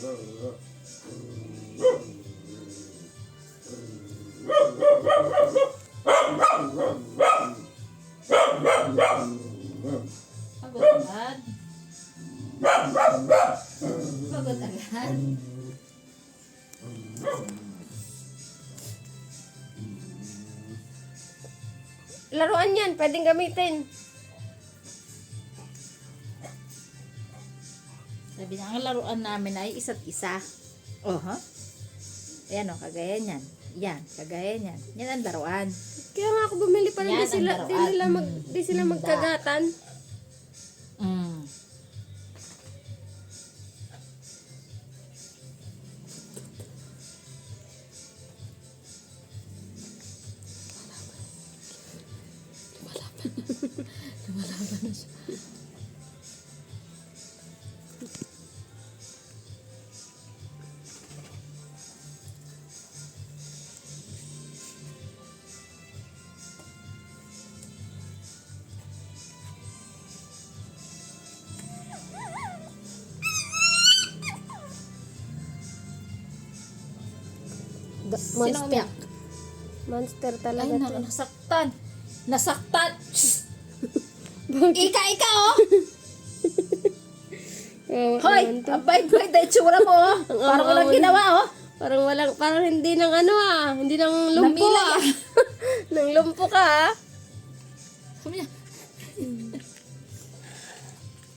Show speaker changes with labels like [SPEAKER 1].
[SPEAKER 1] Pagod agad. Pagod agad.
[SPEAKER 2] Laruan yan, pwedeng gamitin.
[SPEAKER 1] Sabi niya, ang laruan namin ay isa't isa. Oh, ha? Ayan o, kagaya niyan. Yan, kagaya niyan. Yan ang laruan.
[SPEAKER 2] Kaya nga ako bumili para
[SPEAKER 1] Yan
[SPEAKER 2] di sila,
[SPEAKER 1] ang
[SPEAKER 2] di
[SPEAKER 1] laruan.
[SPEAKER 2] nila di sila magkagatan.
[SPEAKER 1] Mm. Lumalaban na siya. Sino umiyak?
[SPEAKER 2] Monster
[SPEAKER 1] Ay,
[SPEAKER 2] talaga to.
[SPEAKER 1] nasaktan. Nasaktan. Ika, oh. Hoy, abay-bay, dahil tsura mo, oh. Parang walang ginawa, oh.
[SPEAKER 2] Parang hindi ng ano hindi ng lumpo
[SPEAKER 1] Namila
[SPEAKER 2] nang lumpo ka
[SPEAKER 1] Sabi niya,